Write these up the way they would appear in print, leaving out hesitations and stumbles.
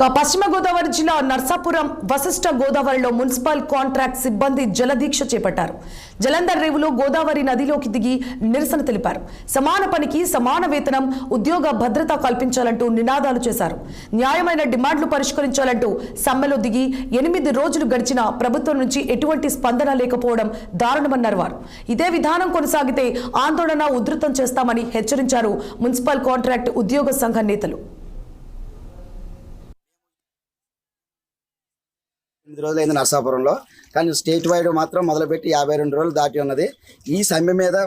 పశ్చిమ గోదావరి జిల్లా నర్సాపురం వశిష్ఠ గోదావరిలో మున్సిపల్ కాంట్రాక్ట్ సిబ్బంది జలదీక్ష చేపట్టారు. జలంధర్ రేవులో గోదావరి నదిలోకి దిగి నిరసన తెలిపారు. సమాన పనికి సమాన వేతనం, ఉద్యోగ భద్రత కల్పించాలంటూ నినాదాలు చేశారు. న్యాయమైన డిమాండ్లు పరిష్కరించాలంటూ సమ్మెలో దిగి 8 రోజులు గడిచినా ప్రభుత్వం నుంచి ఎటువంటి స్పందన లేకపోవడం దారుణమన్నారు వారు. ఇదే విధానం కొనసాగితే ఆందోళన ఉధృతం చేస్తామని హెచ్చరించారు మున్సిపల్ కాంట్రాక్ట్ ఉద్యోగ సంఘ నేతలు. 8 రోజులైంది నర్సాపురంలో, కానీ స్టేట్ వైడ్ మాత్రం మొదలుపెట్టి 52 రోజులు దాటి ఉన్నది. ఈ సమ్మె మీద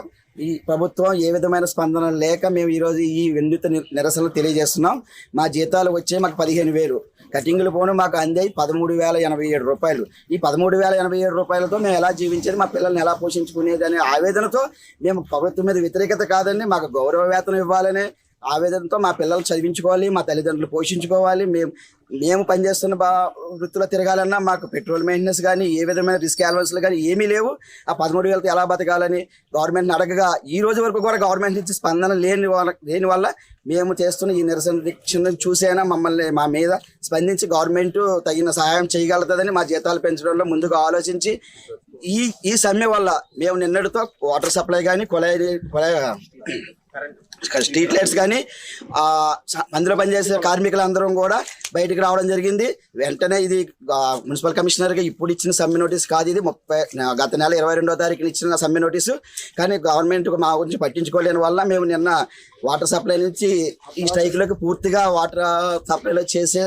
ఈ ప్రభుత్వం ఏ విధమైన స్పందన లేక మేము ఈరోజు ఈ వినూత్న నిరసనలు తెలియజేస్తున్నాం. మా జీతాలు వచ్చే మాకు 15,000, కటింగులు పోను మాకు అందే 13,087 రూపాయలు. ఈ 13,087 రూపాయలతో మేము ఎలా జీవించేది, మా పిల్లల్ని ఎలా పోషించుకునేది అనే ఆవేదనతో మేము ప్రభుత్వం మీద వ్యతిరేకత కాదండి, మాకు గౌరవ వేతనం ఇవ్వాలనే ఆవేదనతో మా పిల్లలు చదివించుకోవాలి, మా తల్లిదండ్రులు పోషించుకోవాలి, మేము పనిచేస్తున్న వృత్తిలో తిరగాలన్నా మాకు పెట్రోల్ మెయింటెనెన్స్ కానీ ఏ విధమైన రిస్క్ అలవెన్స్లు కానీ ఏమీ లేవు. ఆ 13,000తో ఎలా బతకాలని గవర్నమెంట్ని అడగగా ఈ రోజు వరకు కూడా గవర్నమెంట్ నుంచి స్పందన లేని వల్ల మేము చేస్తున్న ఈ నిరసన దీక్షను చూసైనా మా మీద స్పందించి గవర్నమెంట్ తగిన సహాయం చేయగలుగుతుందని, మా జీతాలు పెంచడంలో ముందుగా ఆలోచించి ఈ సమ్మె వల్ల మేము నిన్నటితో వాటర్ సప్లై కానీ స్ట్రీట్ లైట్స్ కానీ అందులో పనిచేసే కార్మికులందరం కూడా బయటకు రావడం జరిగింది. వెంటనే ఇది మున్సిపల్ కమిషనర్గా ఇప్పుడు ఇచ్చిన సమ్మె నోటీస్ కాదు, ఇది గత నెల 22వ తారీఖున ఇచ్చిన సమ్మె నోటీసు. కానీ గవర్నమెంట్ మా గురించి పట్టించుకోలేని వల్ల మేము నిన్న వాటర్ సప్లై నుంచి ఈ స్ట్రైక్లోకి పూర్తిగా వాటర్ సప్లైలో చేసే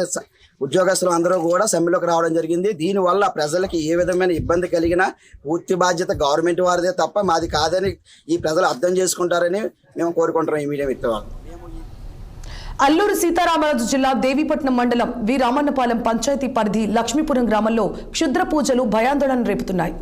ఉద్యోగస్తులు అందరూ కూడా సమ్మెలోకి రావడం జరిగింది. దీనివల్ల ప్రజలకి ఏ విధమైన ఇబ్బంది కలిగినా పూర్తి బాధ్యత గవర్నమెంట్ వారిదే తప్ప మాది కాదని ఈ ప్రజలు అర్థం చేసుకుంటారని మేము కోరుకుంటున్నాం. ఈ మీడియా మిత్రులు. అల్లూరు సీతారామరాజు జిల్లా దేవీపట్నం మండలం వి రామన్నపాలెం పంచాయతీ పరిధి లక్ష్మీపురం గ్రామంలో క్షుద్ర పూజలు భయాందోళన రేపుతున్నాయి.